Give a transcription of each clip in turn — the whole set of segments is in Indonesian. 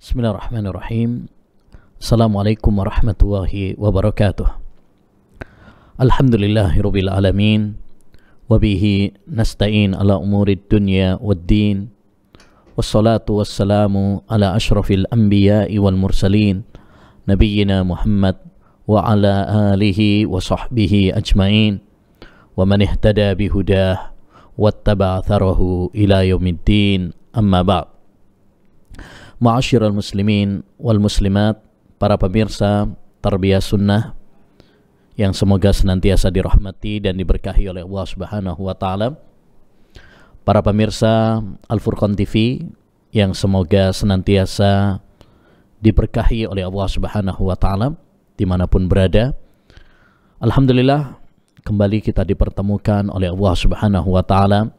Bismillahirrahmanirrahim. Assalamualaikum warahmatullahi wabarakatuh. Alhamdulillahirabbil alamin. Wabihi nasta'in ala umurid dunya waddin. Wassalatu wassalamu ala ashrafil anbiya'i wal mursalin. Nabiyyina Muhammad wa ala alihi wa sahbihi ajma'in. Wa man ihtada bihudah wattaba'a tharahu ila yaumiddin. Amma ba'd. Ma'asyiral muslimin wal muslimat, para pemirsa Tarbiyah Sunnah yang semoga senantiasa dirahmati dan diberkahi oleh Allah Subhanahu wa taala. Para pemirsa Al-Furqan TV yang semoga senantiasa diberkahi oleh Allah Subhanahu wa taala dimanapun berada. Alhamdulillah, kembali kita dipertemukan oleh Allah Subhanahu wa taala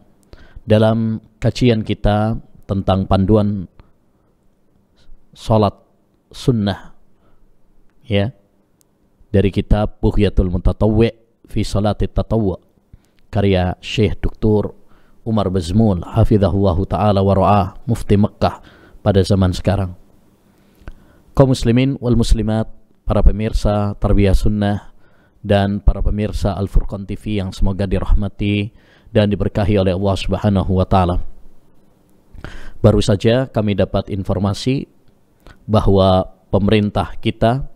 dalam kajian kita tentang panduan salat sunnah, ya, dari kitab Bughyatul Mutatawwi' fi Salatit Tatawwu' karya Syekh Dr. Umar Bazmul hafizahullahu taala wa ra'ah, mufti Mekkah pada zaman sekarang. Kaum muslimin wal muslimat, para pemirsa Tarbiyah Sunnah dan para pemirsa Al-Furqan TV yang semoga dirahmati dan diberkahi oleh Allah Subhanahu wa taala. Baru saja kami dapat informasi bahwa pemerintah kita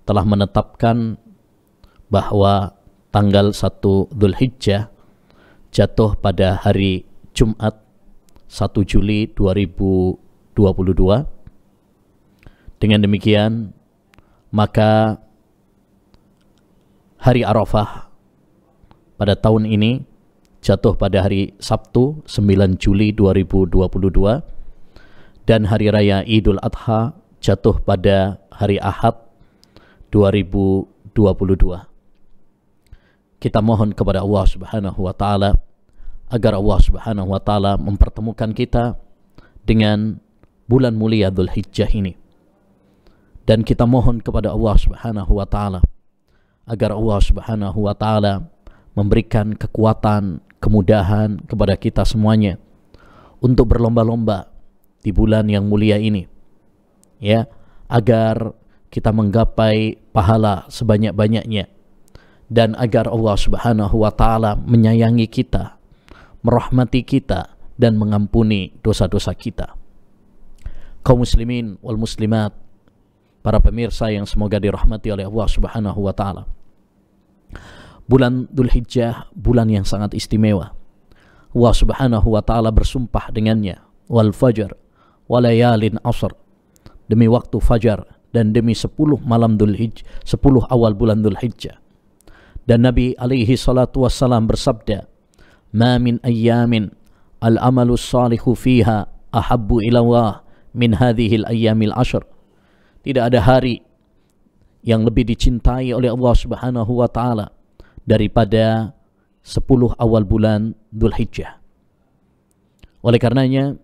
telah menetapkan bahwa tanggal 1 Dzulhijjah jatuh pada hari Jumat 1 Juli 2022. Dengan demikian, maka hari Arafah pada tahun ini jatuh pada hari Sabtu 9 Juli 2022 dan hari raya Idul Adha jatuh pada hari Ahad 2022. Kita mohon kepada Allah Subhanahu wa taala agar Allah Subhanahu wa taala mempertemukan kita dengan bulan mulia Dzulhijjah ini. Dan kita mohon kepada Allah Subhanahu wa taala agar Allah Subhanahu wa taala memberikan kekuatan, kemudahan kepada kita semuanya untuk berlomba-lomba di bulan yang mulia ini, ya, agar kita menggapai pahala sebanyak-banyaknya dan agar Allah Subhanahu wa taala menyayangi kita, merahmati kita dan mengampuni dosa-dosa kita. Kaum muslimin wal muslimat, para pemirsa yang semoga dirahmati oleh Allah Subhanahu wa taala. Bulan Dzulhijjah bulan yang sangat istimewa. Allah Subhanahu wa taala bersumpah dengannya, wal fajr walayalin asr, demi waktu fajar dan demi 10 malam Dzulhijjah, 10 awal bulan Dzulhijjah. Dan Nabi alaihi salatu wassalam bersabda, "Ma min ayyamin al-amalu salihu fiha ahabbu ila Allah min hadhihi al-ayyamil ashr." Tidak ada hari yang lebih dicintai oleh Allah Subhanahu wa taala daripada 10 awal bulan Dzulhijjah. Oleh karenanya,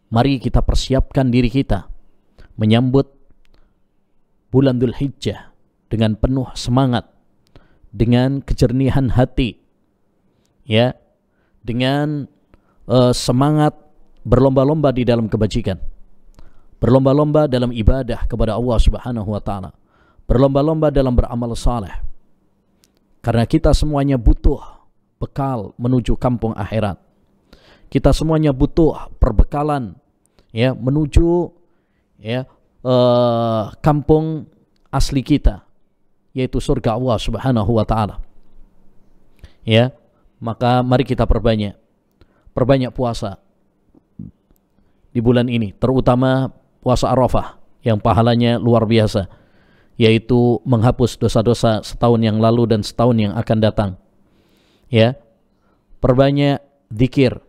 mari kita persiapkan diri kita menyambut bulan Dzulhijjah dengan penuh semangat, dengan kejernihan hati, ya, dengan semangat berlomba-lomba di dalam kebajikan, berlomba-lomba dalam ibadah kepada Allah Subhanahu wa taala, berlomba-lomba dalam beramal saleh. Karena kita semuanya butuh bekal menuju kampung akhirat. Kita semuanya butuh perbekalan, ya, menuju, ya, kampung asli kita, yaitu surga Allah Subhanahu wa taala. Ya, maka mari kita perbanyak puasa di bulan ini, terutama puasa Arafah yang pahalanya luar biasa, yaitu menghapus dosa-dosa setahun yang lalu dan setahun yang akan datang. Ya, perbanyak zikir,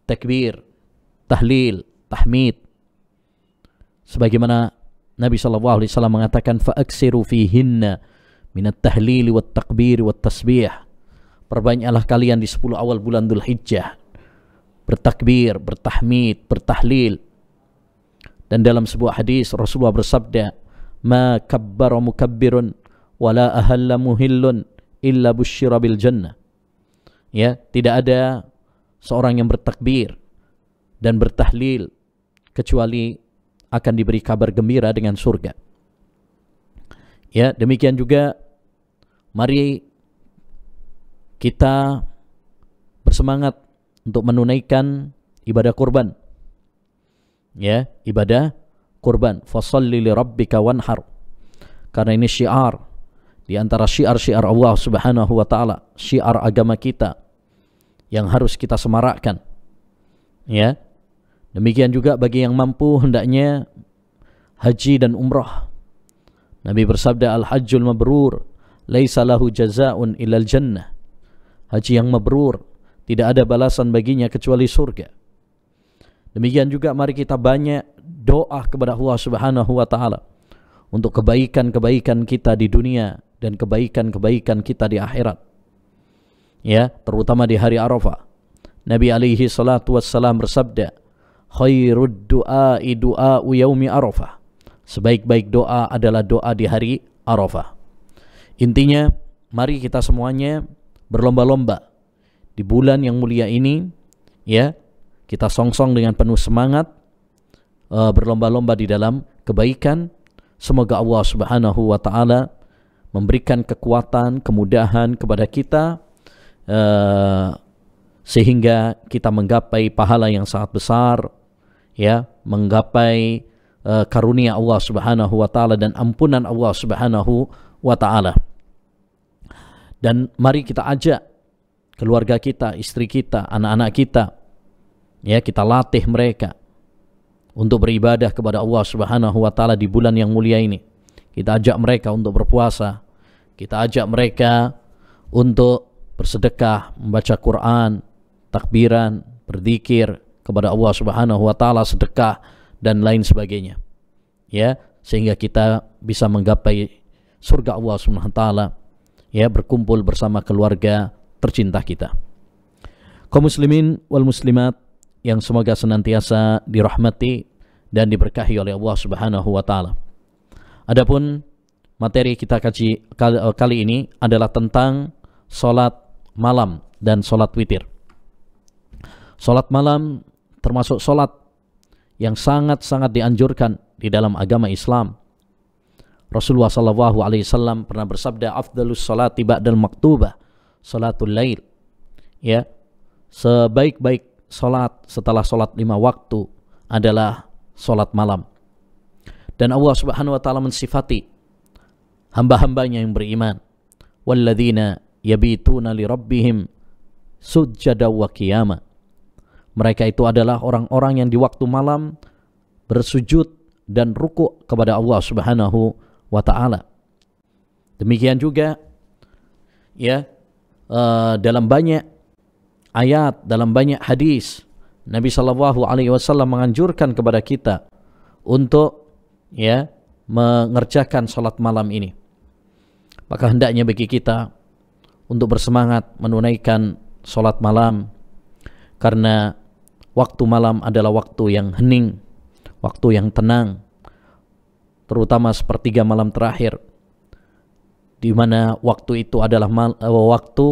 takbir, tahlil, tahmid. Sebagaimana Nabi sallallahu alaihi wasallam mengatakan, fa'aksiru fihinna minat tahlil wat takbir wat tasbih. Perbanyaklah kalian di 10 awal bulan Dzulhijjah bertakbir, bertahmid, bertahlil. Dan dalam sebuah hadis Rasulullah bersabda, ma kabbara mukabbirun wala ahalla muhillun illa busyira bil jannah. Ya, tidak ada seorang yang bertakbir dan bertahlil kecuali akan diberi kabar gembira dengan surga. Ya, demikian juga mari kita bersemangat untuk menunaikan ibadah kurban. Ya, ibadah kurban. Fasholli li rabbika wanhar. Karena ini syiar di antara syiar-syiar Allah Subhanahu wa taala, syiar agama kita yang harus kita semarakkan. Ya. Demikian juga bagi yang mampu hendaknya haji dan umrah. Nabi bersabda, al-hajjul mabrur laisa lahu jazaa'un illal jannah. Haji yang mabrur tidak ada balasan baginya kecuali surga. Demikian juga mari kita banyak doa kepada Allah Subhanahu wa taala untuk kebaikan-kebaikan kita di dunia dan kebaikan-kebaikan kita di akhirat. Ya, terutama di hari Arafah. Nabi alaihi salatu wassalam bersabda, khairud du'ai du'a'u yaumi Arafah. Sebaik-baik doa adalah doa di hari Arafah. Intinya, mari kita semuanya berlomba-lomba di bulan yang mulia ini, ya. Kita songsong dengan penuh semangat berlomba-lomba di dalam kebaikan. Semoga Allah Subhanahu wa taala memberikan kekuatan, kemudahan kepada kita sehingga kita menggapai pahala yang sangat besar, ya, menggapai karunia Allah Subhanahu wa taala dan ampunan Allah Subhanahu wa taala. Dan mari kita ajak keluarga kita, istri kita, anak-anak kita, ya, kita latih mereka untuk beribadah kepada Allah Subhanahu wa taala di bulan yang mulia ini. Kita ajak mereka untuk berpuasa, kita ajak mereka untuk bersedekah, membaca Quran, takbiran, berzikir kepada Allah Subhanahu wa taala, sedekah dan lain sebagainya. Ya, sehingga kita bisa menggapai surga Allah Subhanahu wa taala, ya, berkumpul bersama keluarga tercinta kita. Kaum muslimin wal muslimat yang semoga senantiasa dirahmati dan diberkahi oleh Allah Subhanahu wa taala. Adapun materi kita kaji kali ini adalah tentang salat malam dan salat witir. Salat malam termasuk salat yang sangat-sangat dianjurkan di dalam agama Islam. Rasulullah sallallahu alaihi wasallam pernah bersabda, afdalus salati ba'dal maktubah salatul lail. Ya, sebaik-baik salat setelah salat 5 waktu adalah salat malam. Dan Allah Subhanahu wa taala mensifati hamba-hambanya yang beriman, walladzina yabituna li rabbihim sujada wa qiyama. Mereka itu adalah orang-orang yang di waktu malam bersujud dan rukuk kepada Allah Subhanahu wa taala. Demikian juga, ya, dalam banyak ayat, dalam banyak hadis, Nabi sallallahu alaihi wasallam menganjurkan kepada kita untuk, ya, mengerjakan salat malam ini. Maka hendaknya bagi kita untuk bersemangat menunaikan salat malam, karena waktu malam adalah waktu yang hening, waktu yang tenang, terutama sepertiga malam terakhir, di mana waktu itu adalah waktu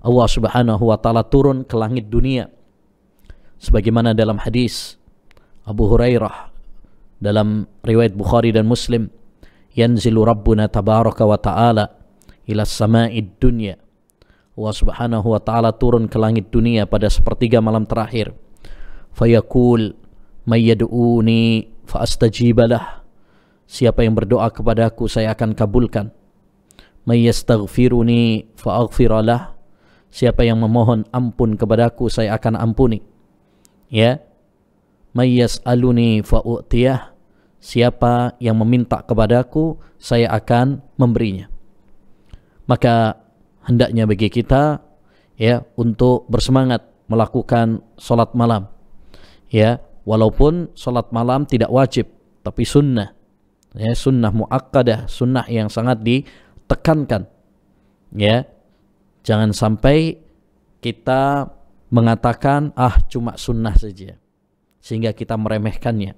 Allah Subhanahu wa taala turun ke langit dunia. Sebagaimana dalam hadis Abu Hurairah dalam riwayat Bukhari dan Muslim, yanzilu rabbuna tabaraka wa ta'ala ila sama'id dunya. Allah Subhanahu wa taala turun ke langit dunia pada sepertiga malam terakhir. Fayaqul may yad'uni fa astajibalah. Siapa yang berdoa kepadaku saya akan kabulkan. May yastaghfiruni fa aghfiralah. Siapa yang memohon ampun kepadaku saya akan ampuni. Ya. May yas'aluni fa u'tiyah. Siapa yang meminta kepadaku saya akan memberinya. Maka hendaknya bagi kita, ya, untuk bersemangat melakukan salat malam. Ya, walaupun salat malam tidak wajib, tapi sunnah. Ya, sunnah muakkadah, sunnah yang sangat ditekankan. Ya. Jangan sampai kita mengatakan cuma sunnah saja sehingga kita meremehkannya.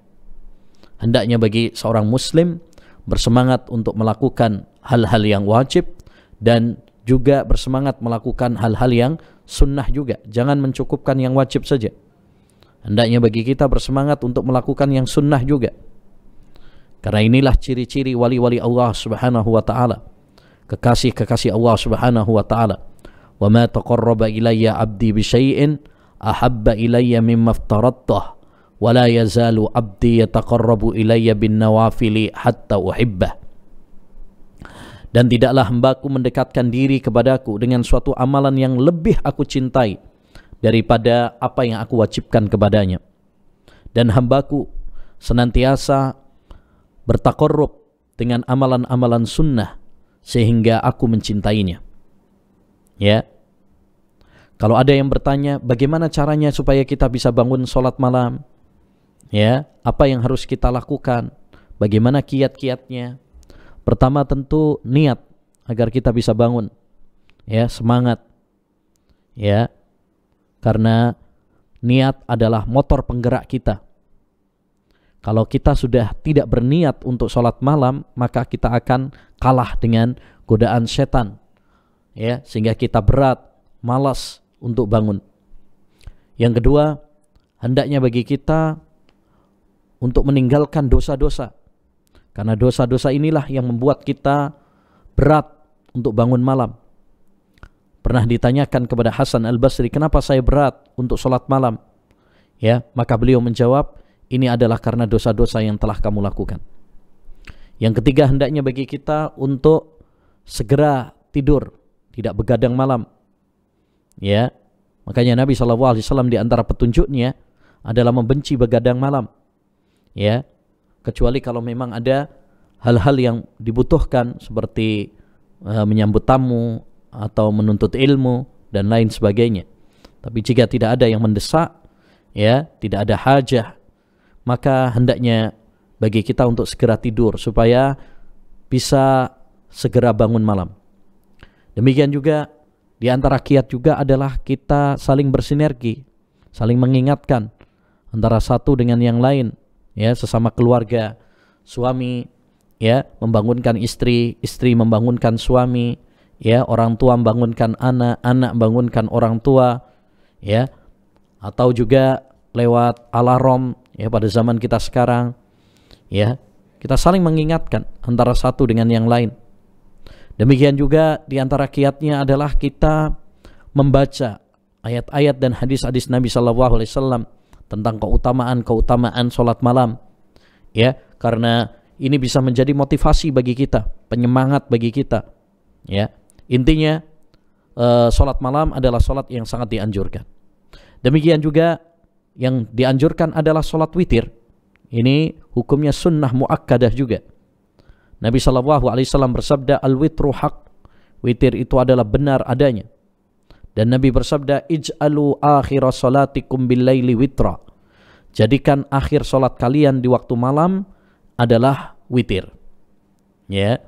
Hendaknya bagi seorang muslim bersemangat untuk melakukan hal-hal yang wajib dan juga bersemangat melakukan hal-hal yang sunnah juga. Jangan mencukupkan yang wajib saja. Hendaknya bagi kita bersemangat untuk melakukan yang sunnah juga. Karena inilah ciri-ciri wali-wali Allah Subhanahu wa taala, kekasih-kekasih Allah Subhanahu wa taala. Wa ma taqarraba ilayya 'abdi bi syai'in ahabba ilayya mimma aftaradtuh wa la yazalu 'abdi yataqarrabu ilayya bin nawafili hatta uhibbah. Dan tidaklah hambaku mendekatkan diri kepadaku dengan suatu amalan yang lebih aku cintai daripada apa yang aku wajibkan kepadanya. Dan hambaku senantiasa bertaqarrub dengan amalan-amalan sunnah sehingga aku mencintainya. Ya. Kalau ada yang bertanya bagaimana caranya supaya kita bisa bangun sholat malam, ya, apa yang harus kita lakukan, bagaimana kiat-kiatnya? Pertama tentu niat agar kita bisa bangun, ya, semangat, ya, karena niat adalah motor penggerak kita. Kalau kita sudah tidak berniat untuk sholat malam, maka kita akan kalah dengan godaan setan, ya, sehingga kita berat, malas untuk bangun. Yang kedua, hendaknya bagi kita untuk meninggalkan dosa-dosa, karena dosa-dosa inilah yang membuat kita berat untuk bangun malam. Pernah ditanyakan kepada Hasan Al-Basri, kenapa saya berat untuk sholat malam? Ya, maka beliau menjawab, ini adalah karena dosa-dosa yang telah kamu lakukan. Yang ketiga, hendaknya bagi kita untuk segera tidur, tidak begadang malam. Ya, makanya Nabi SAW di antara petunjuknya adalah membenci begadang malam. Ya, kecuali kalau memang ada hal-hal yang dibutuhkan seperti menyambut tamu atau menuntut ilmu dan lain sebagainya. Tapi jika tidak ada yang mendesak, ya, tidak ada hajah, maka hendaknya bagi kita untuk segera tidur supaya bisa segera bangun malam. Demikian juga di antara kiat juga adalah kita saling bersinergi, saling mengingatkan antara satu dengan yang lain, ya, sesama keluarga, suami, ya, membangunkan istri, istri membangunkan suami, ya, orang tua membangunkan anak, anak membangunkan orang tua, ya, atau juga lewat alarm, ya, pada zaman kita sekarang, ya, kita saling mengingatkan antara satu dengan yang lain. Demikian juga di antara kiatnya adalah kita membaca ayat-ayat dan hadis-hadis Nabi SAW tentang keutamaan sholat malam, ya, karena ini bisa menjadi motivasi bagi kita, penyemangat bagi kita, ya. Intinya sholat malam adalah sholat yang sangat dianjurkan. Demikian juga yang dianjurkan adalah sholat witir. Ini hukumnya sunnah muakkadah juga. Nabi SAW bersabda, al-witru haq, witir itu adalah benar adanya. Dan Nabi bersabda, ij'alu akhira salatikum bil-laili witra, jadikan akhir salat kalian di waktu malam adalah witir. Ya,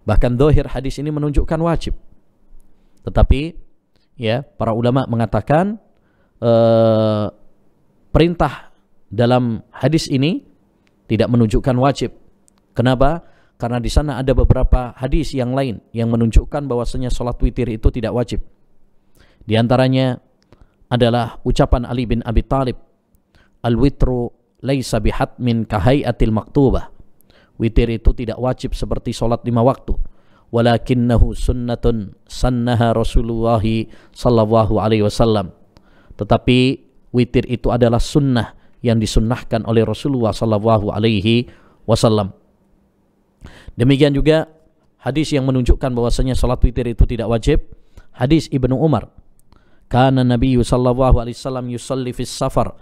bahkan zahir hadis ini menunjukkan wajib. Tetapi ya, para ulama mengatakan perintah dalam hadis ini tidak menunjukkan wajib. Kenapa? Karena di sana ada beberapa hadis yang lain yang menunjukkan bahwasanya salat witir itu tidak wajib. Di antaranya adalah ucapan Ali bin Abi Thalib, al-witru laisa bihatmin kahai'atil maktubah. Witir itu tidak wajib seperti salat 5 waktu. Walakinnahu sunnatun sannaha Rasulullah sallallahu alaihi wasallam. Tetapi witir itu adalah sunnah yang disunnahkan oleh Rasulullah sallallahu alaihi wasallam. Demikian juga hadis yang menunjukkan bahwasanya salat witir itu tidak wajib, hadis Ibnu Umar. Kana Nabi sallallahu alaihi wasallam yusalli fis safar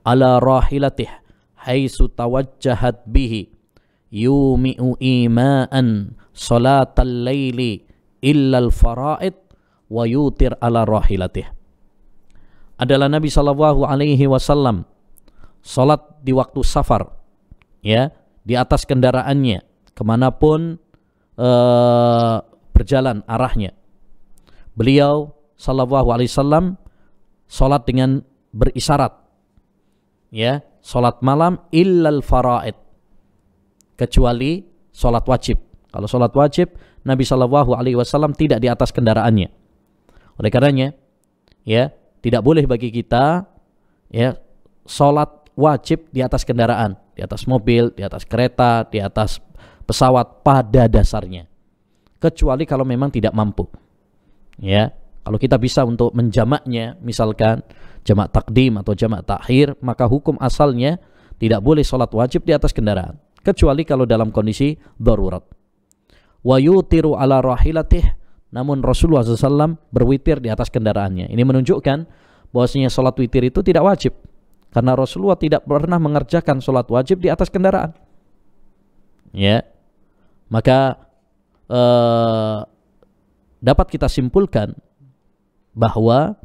ala rahilatih haitsu tawajjahat bihi yumi'u ima'an salatal laili illa al-fara'id wa yutir ala rahilatih. Adalah Nabi sallallahu alaihi wasallam salat di waktu safar, ya, di atas kendaraannya kemanapun berjalan arahnya. Beliau sallallahu alaihi wasallam salat dengan berisyarat, ya, salat malam illal faraid, kecuali salat wajib. Kalau salat wajib Nabi sallallahu alaihi wasallam tidak di atas kendaraannya. Oleh karenanya, ya, tidak boleh bagi kita, ya, salat wajib di atas kendaraan. di atas mobil, di atas kereta, di atas pesawat pada dasarnya. Kecuali kalau memang tidak mampu. Ya, kalau kita bisa untuk menjamaknya, misalkan jamak takdim atau jamak takhir, maka hukum asalnya tidak boleh sholat wajib di atas kendaraan, kecuali kalau dalam kondisi darurat. Wa yutiru ala rahilatih, namun Rasulullah SAW berwitir di atas kendaraannya. Ini menunjukkan bahwasanya sholat witir itu tidak wajib, karena Rasulullah tidak pernah mengerjakan sholat wajib di atas kendaraan. Ya, maka dapat kita simpulkan bahwa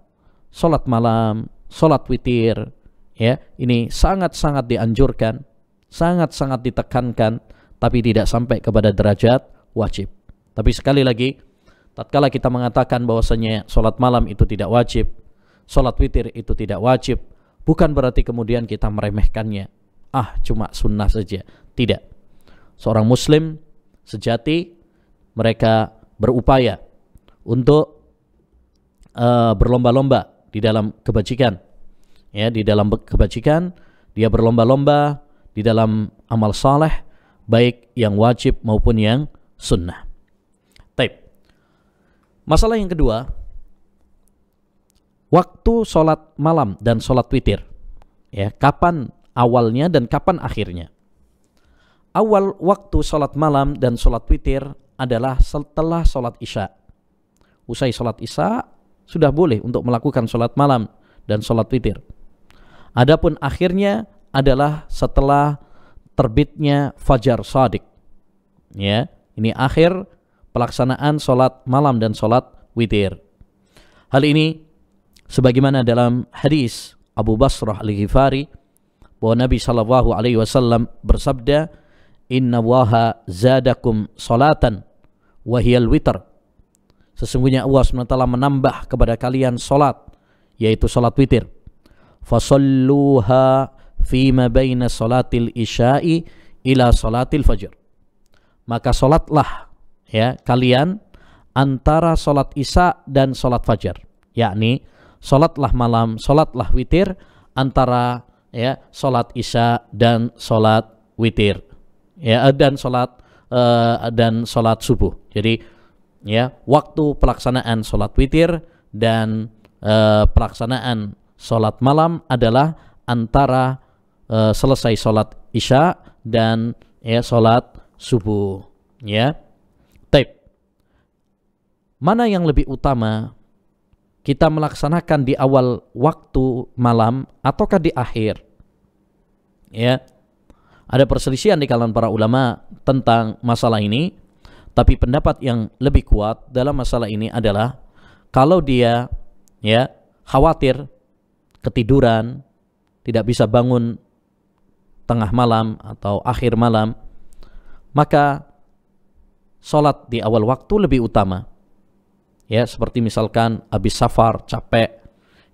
sholat malam, sholat witir, ya, ini sangat-sangat dianjurkan, sangat-sangat ditekankan, tapi tidak sampai kepada derajat wajib. Tapi sekali lagi, tatkala kita mengatakan bahwasanya sholat malam itu tidak wajib, sholat witir itu tidak wajib, bukan berarti kemudian kita meremehkannya. Cuma sunnah saja. Tidak. Seorang muslim sejati, mereka berupaya untuk berlomba-lomba di dalam kebajikan. Ya, di dalam kebajikan dia berlomba-lomba di dalam amal saleh, baik yang wajib maupun yang sunnah. Taib. Masalah yang kedua, waktu sholat malam dan sholat witir. Ya, kapan awalnya dan kapan akhirnya? Awal waktu sholat malam dan sholat witir adalah setelah sholat isya. Usai sholat isya sudah boleh untuk melakukan sholat malam dan sholat witir. Adapun akhirnya adalah setelah terbitnya fajar shadiq. Ya, ini akhir pelaksanaan sholat malam dan sholat witir. Hal ini sebagaimana dalam hadis Abu Basrah Al-Ghifari bahwa Nabi SAW bersabda, Inna waha zadakum salatan wahiyal witr. Sesungguhnya Allah SWT menambah kepada kalian salat, yaitu salat witir. Fasalluha fima baina salatil isya'i ila salatil fajr. Maka salatlah ya kalian antara salat isya dan salat fajar. Yakni salatlah malam, salatlah witir antara ya salat isya dan salat witir. Ya, dan salat subuh. Jadi ya, waktu pelaksanaan salat witir dan pelaksanaan salat malam adalah antara selesai salat isya dan ya salat subuh. Ya. Taib. Mana yang lebih utama, kita melaksanakan di awal waktu malam ataukah di akhir? Ya. Ada perselisihan di kalangan para ulama tentang masalah ini, tapi pendapat yang lebih kuat dalam masalah ini adalah kalau dia ya khawatir ketiduran, tidak bisa bangun tengah malam atau akhir malam, maka sholat di awal waktu lebih utama. Ya, seperti misalkan habis safar, capek,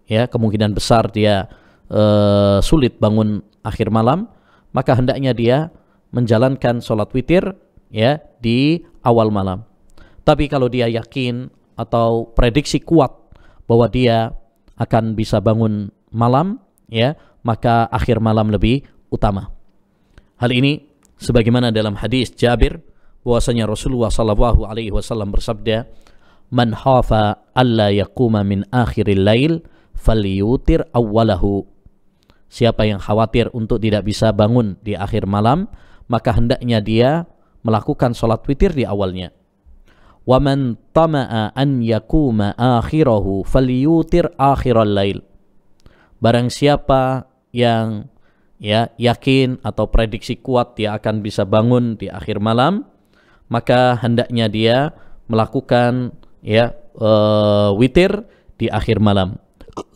ya kemungkinan besar dia sulit bangun akhir malam, maka hendaknya dia menjalankan sholat witir ya di awal malam. Tapi kalau dia yakin atau prediksi kuat bahwa dia akan bisa bangun malam, ya maka akhir malam lebih utama. Hal ini sebagaimana dalam hadis Jabir bahwasanya Rasulullah SAW bersabda, "Man khafa alla yaquma min akhiril lail falyutir awwalahu." Siapa yang khawatir untuk tidak bisa bangun di akhir malam, maka hendaknya dia melakukan sholat witir di awalnya. Wa man tama'a an yakuma akhirahu falyutir akhiral lail. Barang siapa yang ya yakin atau prediksi kuat dia akan bisa bangun di akhir malam, maka hendaknya dia melakukan ya witir di akhir malam.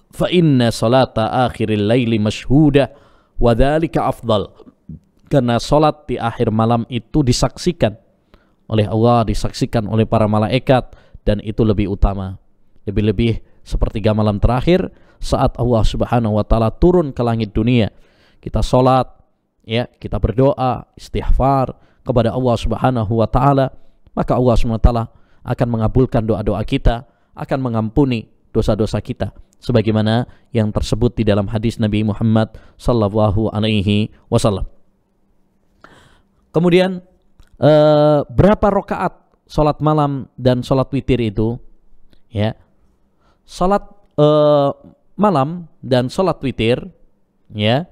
Fa inna salata akhiril laili masyhudah wa dzalika afdal. Karena salat di akhir malam itu disaksikan oleh Allah, disaksikan oleh para malaikat, dan itu lebih utama. Lebih-lebih sepertiga malam terakhir saat Allah Subhanahu wa taala turun ke langit dunia. Kita salat, ya, kita berdoa, istighfar kepada Allah Subhanahu wa taala, maka Allah Subhanahu wa taala akan mengabulkan doa-doa kita, akan mengampuni dosa-dosa kita, sebagaimana yang tersebut di dalam hadis Nabi Muhammad sallallahu alaihi wasallam. Kemudian berapa rakaat salat malam dan salat witir itu? Ya. Salat malam dan salat witir, ya,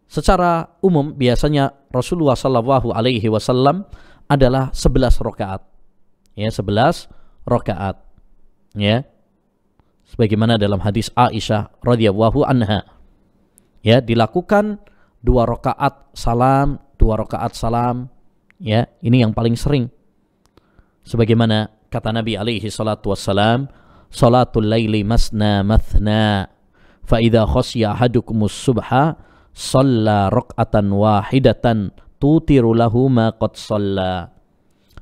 secara umum biasanya Rasulullah Shallallahu Alaihi Wasallam adalah 11 rakaat, ya, 11 rakaat, ya, sebagaimana dalam hadis Aisyah radhiyallahu anha, ya, dilakukan 2 rakaat salam, 2 rakaat salam, ya, ini yang paling sering, sebagaimana kata Nabi alaihi salatu wassalam, salatul laili masna mathna, fa idza khasya ahadukumus subha shalla rak'atan wahidatan tutiru lahu ma qad shalla.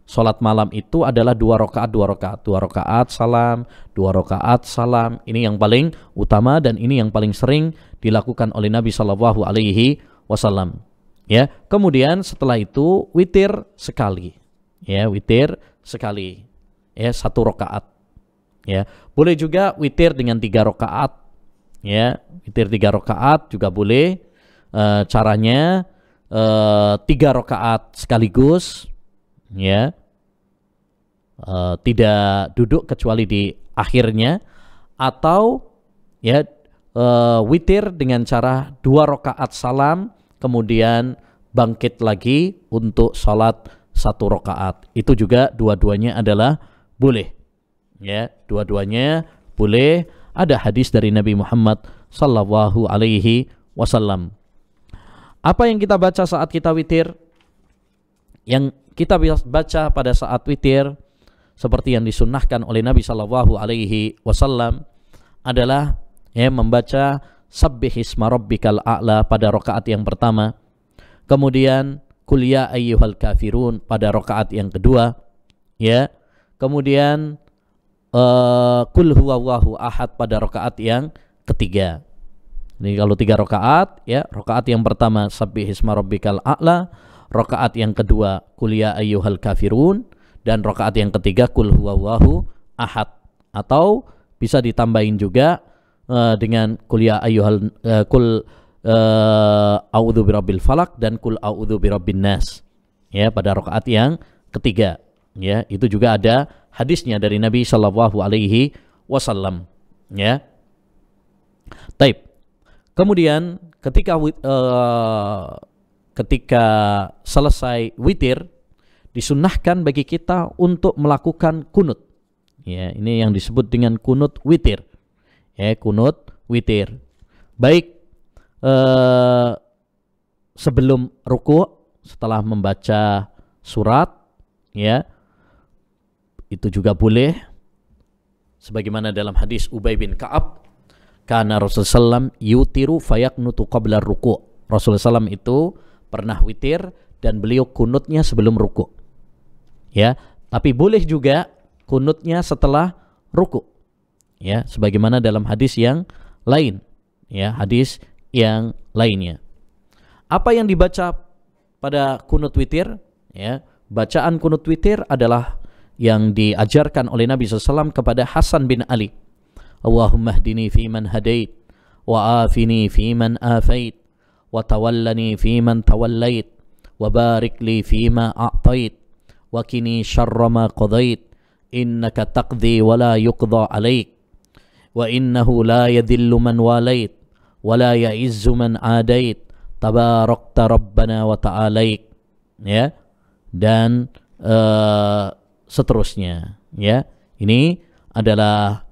Salat malam itu adalah 2 rakaat, 2 rakaat, 2 rakaat salam, 2 rakaat salam. Ini yang paling utama dan ini yang paling sering dilakukan oleh Nabi sallallahu alaihi wasallam. Ya, kemudian setelah itu witir sekali. Ya, witir sekali. Ya, 1 rakaat. Ya, boleh juga witir dengan 3 rakaat. Ya, witir 3 rakaat juga boleh. Caranya 3 rakaat sekaligus, ya, tidak duduk kecuali di akhirnya, atau ya witir dengan cara 2 rakaat salam kemudian bangkit lagi untuk salat 1 rakaat. Itu juga dua-duanya adalah boleh, ya, dua-duanya boleh. Ada hadis dari Nabi Muhammad sallallahu alaihi wasallam. Apa yang kita baca saat kita witir? Yang kita baca pada saat witir seperti yang disunnahkan oleh Nabi sallallahu alaihi wasallam adalah, ya, membaca Sabbihisma rabbikal a'la pada rakaat yang pertama. Kemudian Qul ya ayyuhal kafirun pada rakaat yang kedua, ya. Kemudian Qul huwallahu ahad pada rakaat yang ketiga. Ini kalau 3 rakaat, ya, rakaat yang pertama Sabbihisma rabbikal a'la, rakaat yang kedua Qul ya ayyuhal kafirun, dan rakaat yang ketiga Qul huwallahu ahad. Atau bisa ditambahin juga dengan Qul ya ayyuhal Qul a'udzu birabbil falaq dan Qul a'udzu birabbin nas, ya, pada rakaat yang ketiga. Ya, itu juga ada hadisnya dari Nabi sallallahu alaihi wasallam, ya. Taib. Kemudian ketika selesai witir, disunnahkan bagi kita untuk melakukan kunut. Ya, ini yang disebut dengan kunut witir. Ya, kunut witir. Baik sebelum ruku', setelah membaca surat, ya, itu juga boleh. Sebagaimana dalam hadis Ubay bin Ka'ab, karena Rasulullah SAW yutiru fayaqnutu qabla ruku'. Rasulullah SAW itu pernah witir dan beliau kunutnya sebelum ruku'. Ya, tapi boleh juga kunutnya setelah ruku'. Ya, sebagaimana dalam hadis yang lain. Ya, hadis yang lainnya. Apa yang dibaca pada kunut witir? Ya, bacaan kunut witir adalah yang diajarkan oleh Nabi SAW kepada Hasan bin Ali. Allahumma hdini fiman hadait, wa afini fiman afait, wa tawallani fiman tawallait, wa barik li fima a'tait, wa kini syarra ma qadait, innaka taqdi wa la yuqda alaik, wa innahu la yadhillu man walait, wa la ya'izzu man adait, tabarakta rabbana wa ta'alaik. Ya, dan seterusnya, ya. Ini adalah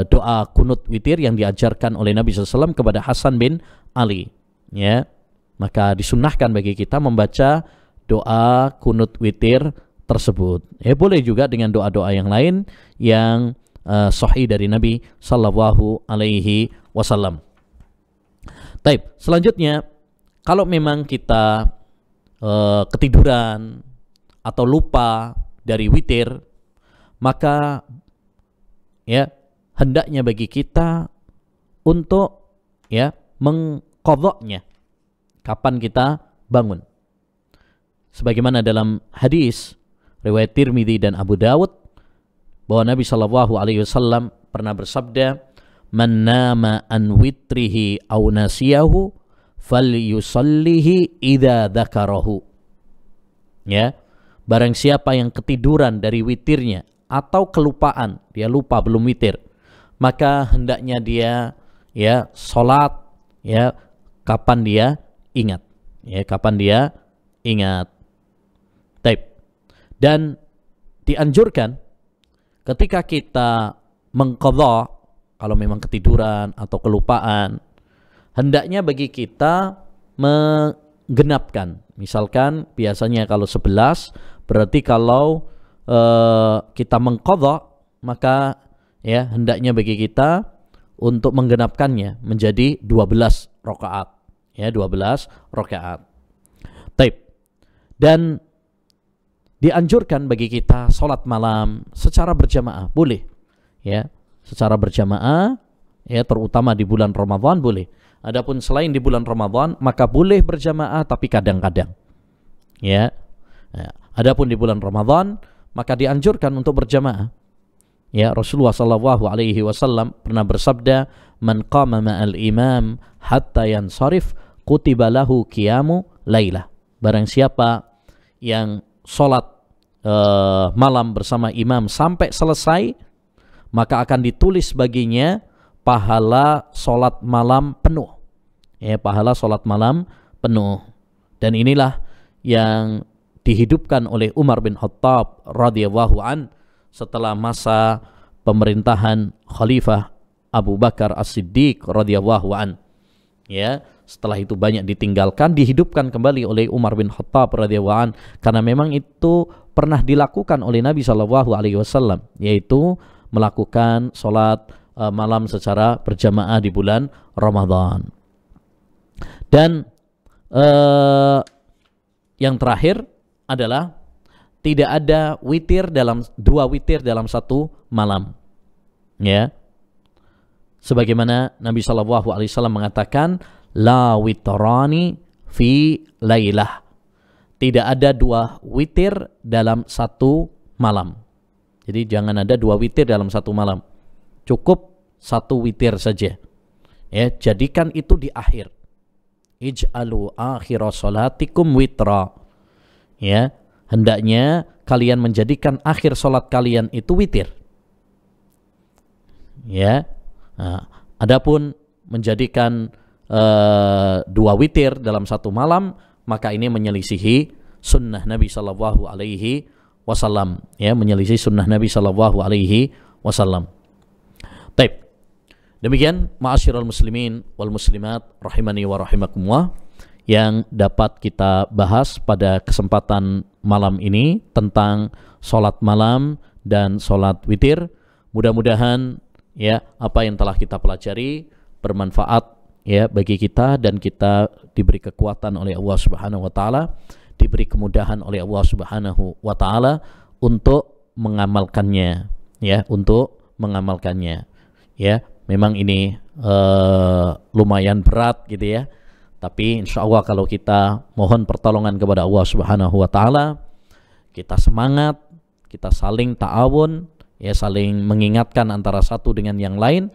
doa kunut witir yang diajarkan oleh Nabi SAW kepada Hasan bin Ali, ya. Maka disunnahkan bagi kita membaca doa kunut witir tersebut. Boleh juga dengan doa-doa yang lain yang sahih dari Nabi Sallallahu Alaihi Wasallam. Taib. Selanjutnya, kalau memang kita ketiduran atau lupa dari witir, maka, ya, hendaknya bagi kita untuk, ya, mengqadha'nya kapan kita bangun. Sebagaimana dalam hadis riwayat Tirmidzi dan Abu Dawud bahwa Nabi sallallahu alaihi wasallam pernah bersabda, "Man nama an witrihi aw nasiyahu falyusallihi idza dzakarahu. Ya, barang siapa yang ketiduran dari witirnya atau kelupaan, dia lupa belum witir, maka hendaknya dia ya salat ya kapan dia ingat. Ya, kapan dia ingat. Taib. Dan dianjurkan ketika kita mengqadha, kalau memang ketiduran atau kelupaan, hendaknya bagi kita menggenapkan. Misalkan biasanya kalau 11, berarti kalau kita mengqadha, maka ya hendaknya bagi kita untuk menggenapkannya menjadi 12 rakaat. Ya, 12 rakaat. Taib. Dan dianjurkan bagi kita sholat malam secara berjamaah, boleh. Ya, secara berjamaah, ya terutama di bulan Ramadan boleh. Adapun selain di bulan Ramadan, maka boleh berjamaah tapi kadang-kadang. Ya. Nah, adapun di bulan Ramadan, maka dianjurkan untuk berjamaah. Ya, Rasulullah sallallahu alaihi wasallam pernah bersabda, "Man qama ma'al imam hatta yansarif, kutiba lahu qiyamu lailah." Barang siapa yang salat malam bersama imam sampai selesai, maka akan ditulis baginya pahala salat malam penuh. Ya, pahala salat malam penuh. Dan inilah yang dihidupkan oleh Umar bin Khattab radhiyallahu an setelah masa pemerintahan Khalifah Abu Bakar As-Siddiq radhiyallahu an. Ya, setelah itu banyak ditinggalkan, dihidupkan kembali oleh Umar bin Khattab radhiyallahu an, karena memang itu pernah dilakukan oleh Nabi sallallahu alaihi wasallam, yaitu melakukan salat malam secara berjamaah di bulan Ramadan. Dan yang terakhir adalah tidak ada witir dalam dua witir dalam satu malam. Ya. Sebagaimana Nabi sallallahu alaihi wasallam mengatakan, la witrani fi lailah. Tidak ada dua witir dalam satu malam. Jadi jangan ada dua witir dalam satu malam. Cukup satu witir saja. Ya, jadikan itu di akhir. Ij'alu akhira salatikum witra. Ya, hendaknya kalian menjadikan akhir salat kalian itu witir. Ya. Nah, adapun menjadikan dua witir dalam satu malam, maka ini menyelisihi sunnah Nabi sallallahu alaihi wasallam. Ya, menyelisihi sunnah Nabi sallallahu alaihi wasallam. Baik. Demikian ma'asyiral muslimin wal muslimat rahimani wa rahimakumullah yang dapat kita bahas pada kesempatan malam ini tentang salat malam dan salat witir. Mudah-mudahan ya apa yang telah kita pelajari bermanfaat ya bagi kita, dan kita diberi kekuatan oleh Allah Subhanahu wa taala, diberi kemudahan oleh Allah Subhanahu wa taala untuk mengamalkannya ya, untuk mengamalkannya. Ya, memang ini lumayan berat gitu ya. Tapi insya Allah kalau kita mohon pertolongan kepada Allah Subhanahu wa taala, kita semangat, kita saling ta'awun, ya saling mengingatkan antara satu dengan yang lain,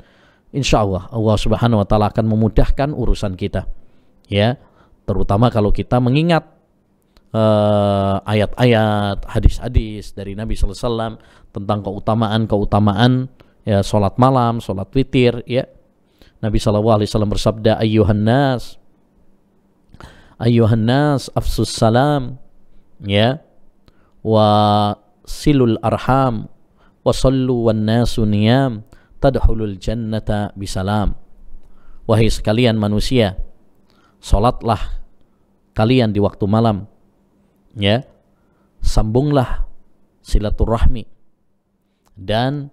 insya Allah Allah Subhanahu wa taala akan memudahkan urusan kita. Ya, terutama kalau kita mengingat ayat-ayat, hadis-hadis dari Nabi sallallahu alaihi wasallam tentang keutamaan ya salat malam, salat witir ya. Nabi sallallahu alaihi wasallam bersabda, ayyuhan nas afsus salam ya wa silul arham wa sallu wan nasu niyam tadkhulul jannata bisalam. Wahai sekalian manusia, salatlah kalian di waktu malam ya, sambunglah silaturahmi, dan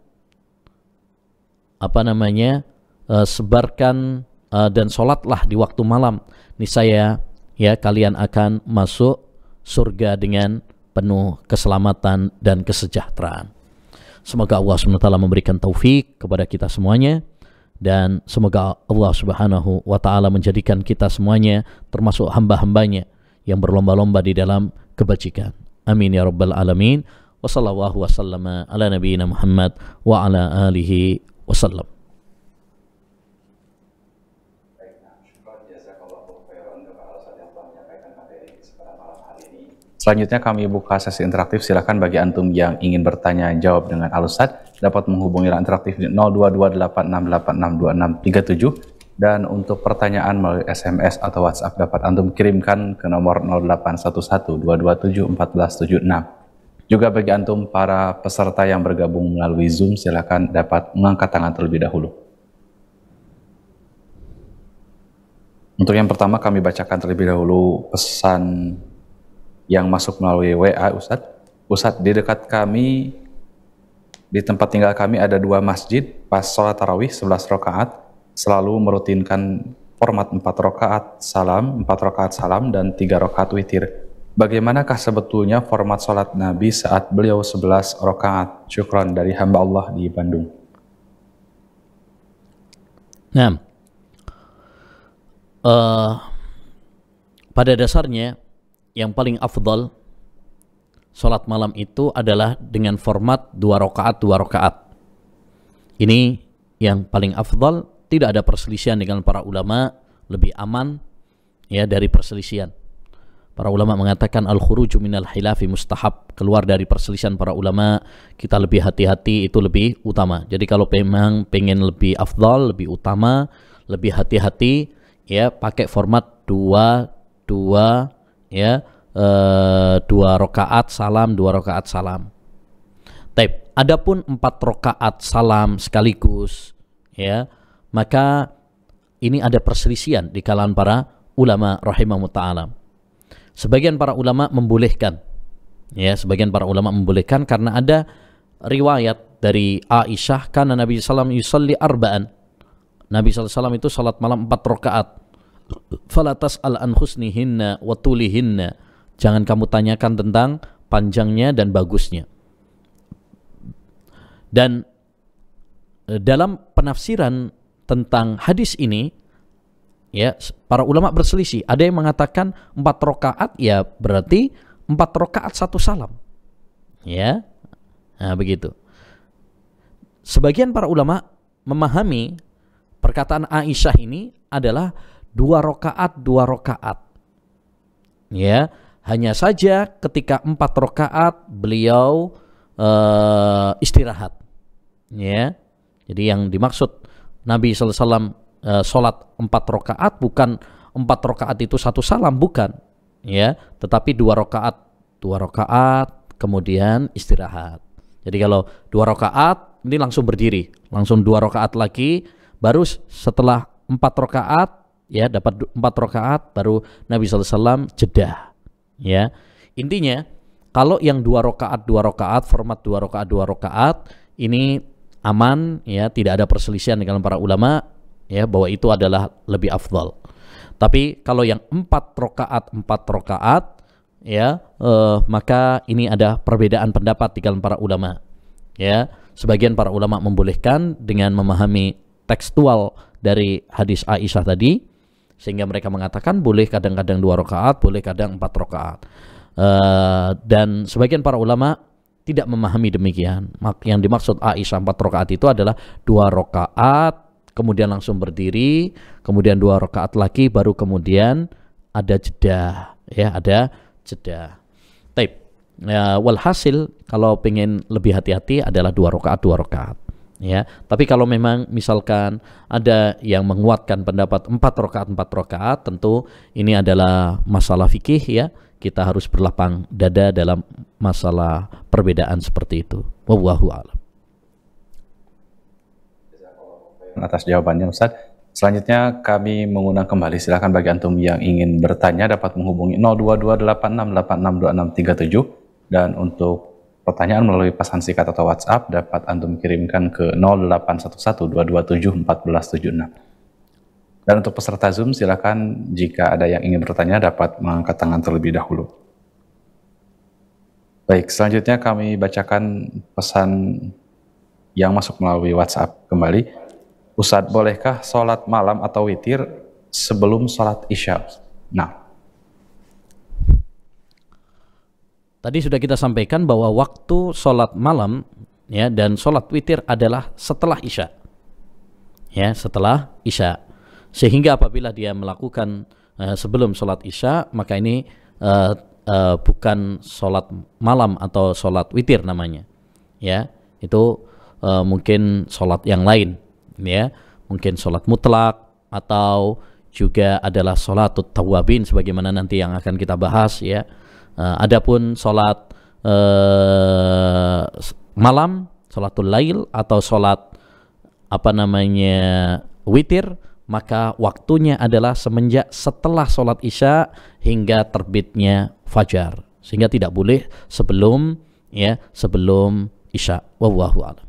sebarkan dan sholatlah di waktu malam, niscaya ya kalian akan masuk surga dengan penuh keselamatan dan kesejahteraan. Semoga Allah SWT memberikan taufik kepada kita semuanya, dan semoga Allah Subhanahu wa taala menjadikan kita semuanya termasuk hamba-hambanya yang berlomba-lomba di dalam kebajikan. Amin ya rabbal alamin. Wa sallallahu wasallama ala nabiyyina Muhammad wa ala alihi wasallam. Selanjutnya kami buka sesi interaktif. Silakan bagi antum yang ingin bertanya jawab dengan Al-Ustadz dapat menghubungi line interaktif di 022868262637, dan untuk pertanyaan melalui SMS atau WhatsApp dapat antum kirimkan ke nomor 081122271476. Juga bagi antum para peserta yang bergabung melalui Zoom, silakan dapat mengangkat tangan terlebih dahulu. Untuk yang pertama kami bacakan terlebih dahulu pesan yang masuk melalui WA. Ustadz, di dekat kami, di tempat tinggal kami ada 2 masjid. Pas sholat tarawih 11 rakaat selalu merutinkan format 4 rakaat salam dan 3 rakaat witir. Bagaimanakah sebetulnya format sholat Nabi saat beliau 11 rakaat? Syukran, dari hamba Allah di Bandung. Nah, pada dasarnya yang paling afdal sholat malam itu adalah dengan format 2 rakaat. Ini yang paling afdal, tidak ada perselisihan dengan para ulama, lebih aman ya dari perselisihan. Para ulama mengatakan al-khuruju minal khilafi mustahab, keluar dari perselisihan para ulama, kita lebih hati-hati, itu lebih utama. Jadi kalau memang pengen lebih afdal, lebih utama, lebih hati-hati, ya pakai format 2 ya, 2 rakaat salam, 2 rakaat salam. Taib. Adapun 4 rakaat salam sekaligus, ya, maka ini ada perselisihan di kalangan para ulama rahimahumullah ta'ala. Sebagian para ulama membolehkan, ya, sebagian para ulama membolehkan karena ada riwayat dari Aisyah, karena Nabi sallallahu alaihi wasallam yusalli arba'an. Nabi sallallahu alaihi wasallam itu salat malam 4 rakaat. Fala tas'al an husnihinna wa tulihinna, jangan kamu tanyakan tentang panjangnya dan bagusnya. Dan dalam penafsiran tentang hadis ini, ya, para ulama berselisih. Ada yang mengatakan 4 rakaat ya berarti 4 rakaat 1 salam, ya, nah begitu. Sebagian para ulama memahami perkataan Aisyah ini adalah 2 rakaat 2 rakaat, ya. Hanya saja ketika 4 rakaat beliau istirahat, ya. Jadi yang dimaksud Nabi sallallahu alaihi wasallam sholat 4 rakaat bukan 4 rakaat itu 1 salam, bukan, ya, tetapi 2 rakaat kemudian istirahat. Jadi kalau 2 rakaat ini langsung berdiri, langsung 2 rakaat lagi, baru setelah 4 rakaat, ya, dapat 4 rakaat baru Nabi sallallahu alaihi wasallam jeda, ya. Intinya kalau yang 2 rakaat format 2 rakaat ini aman, ya, tidak ada perselisihan dengan para ulama, ya, bahwa itu adalah lebih afdal. Tapi kalau yang 4 rakaat, ya, maka ini ada perbedaan pendapat di kalangan para ulama, ya. Sebagian para ulama membolehkan dengan memahami tekstual dari hadis Aisyah tadi, sehingga mereka mengatakan boleh kadang-kadang 2 rakaat, boleh kadang 4 rakaat. Dan sebagian para ulama tidak memahami demikian. Yang dimaksud Aisyah 4 rakaat itu adalah 2 rakaat kemudian langsung berdiri, kemudian 2 rakaat lagi, baru kemudian ada jeda, ya, ada jeda. Taib. Ya, walhasil kalau pengen lebih hati-hati adalah 2 rakaat, ya. Tapi kalau memang misalkan ada yang menguatkan pendapat 4 rakaat, tentu ini adalah masalah fikih, ya. Kita harus berlapang dada dalam masalah perbedaan seperti itu. Wallahu a'lam. Atas jawabannya, Ustaz. Selanjutnya kami mengundang kembali, silakan bagi antum yang ingin bertanya dapat menghubungi 022868622637, dan untuk pertanyaan melalui pesan singkat atau WhatsApp dapat antum kirimkan ke 081122271476. Dan untuk peserta Zoom, silakan jika ada yang ingin bertanya dapat mengangkat tangan terlebih dahulu. Baik, selanjutnya kami bacakan pesan yang masuk melalui WhatsApp kembali. Ustadz, bolehkah sholat malam atau witir sebelum sholat Isya? Nah, tadi sudah kita sampaikan bahwa waktu sholat malam, ya, dan sholat witir adalah setelah Isya, ya, setelah Isya. Sehingga apabila dia melakukan sebelum sholat Isya, maka ini bukan sholat malam atau sholat witir namanya, ya. Itu mungkin sholat yang lain, ya. Mungkin sholat mutlak atau juga adalah sholatut tawabin sebagaimana nanti yang akan kita bahas, ya. Adapun sholat malam, sholatul lail atau sholat witir, maka waktunya adalah semenjak setelah sholat isya hingga terbitnya fajar, sehingga tidak boleh sebelum isya. Wallahu a'lam.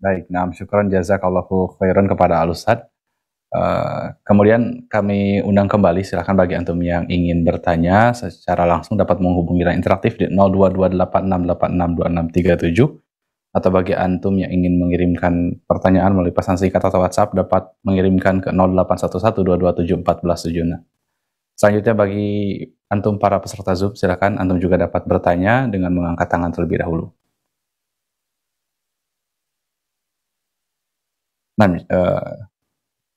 Baik, nah syukran jazakallahu khairan kepada Al-Ustadz. Kemudian kami undang kembali, silakan bagi antum yang ingin bertanya secara langsung dapat menghubungi line interaktif di 022868662637, atau bagi antum yang ingin mengirimkan pertanyaan melalui pesan singkat atau WhatsApp dapat mengirimkan ke 081122271476. Selanjutnya bagi antum para peserta Zoom, silakan antum juga dapat bertanya dengan mengangkat tangan terlebih dahulu. Nah,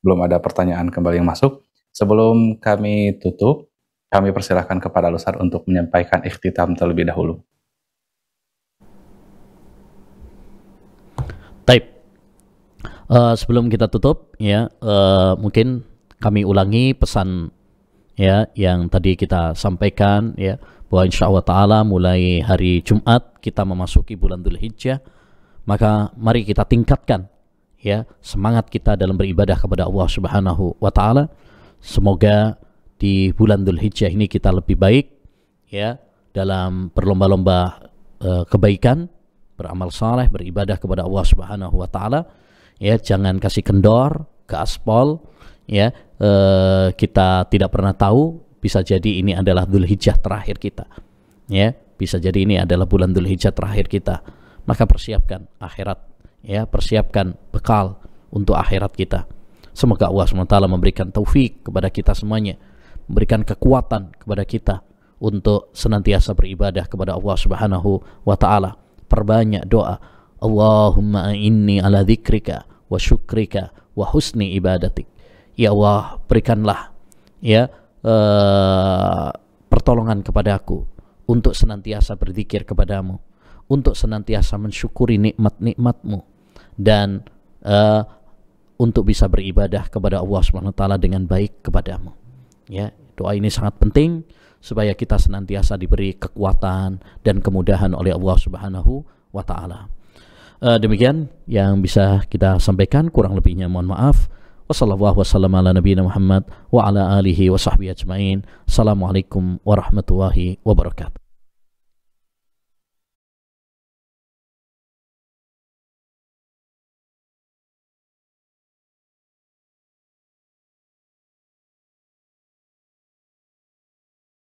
belum ada pertanyaan kembali yang masuk. Sebelum kami tutup, kami persilahkan kepada Al-Ustadz untuk menyampaikan ikhtitam terlebih dahulu. Taib. Sebelum kita tutup, ya, mungkin kami ulangi pesan, ya, yang tadi kita sampaikan, ya, bahwa insyaallah ta'ala mulai hari Jumat kita memasuki bulan Dzulhijjah, maka mari kita tingkatkan, ya, semangat kita dalam beribadah kepada Allah Subhanahu wa taala. Semoga di bulan Dzulhijjah ini kita lebih baik, ya, dalam berlomba-lomba kebaikan, beramal saleh, beribadah kepada Allah Subhanahu wa taala, ya. Jangan kasih kendor ke aspal, ya. Kita tidak pernah tahu, bisa jadi ini adalah Dzulhijjah terakhir kita, ya. Bisa jadi ini adalah bulan Dzulhijjah terakhir kita. Maka persiapkan akhirat, ya, persiapkan bekal untuk akhirat kita. Semoga Allah SWT memberikan taufik kepada kita semuanya, memberikan kekuatan kepada kita untuk senantiasa beribadah kepada Allah Subhanahu wa taala. Perbanyak doa, Allahumma inni ala dzikrika wa syukrika wa husni ibadatik. Ya Allah, berikanlah, ya, pertolongan kepadaku untuk senantiasa berzikir kepadamu, untuk senantiasa mensyukuri nikmat-nikmatmu, dan untuk bisa beribadah kepada Allah Subhanahu wa taala dengan baik kepadamu. Ya, doa ini sangat penting supaya kita senantiasa diberi kekuatan dan kemudahan oleh Allah Subhanahu wa taala. Demikian yang bisa kita sampaikan, kurang lebihnya mohon maaf. Wassallallahu wasallam ala nabiyina Muhammad wa ala alihi wa sahbihi ajmain. Assalamualaikum warahmatullahi wabarakatuh.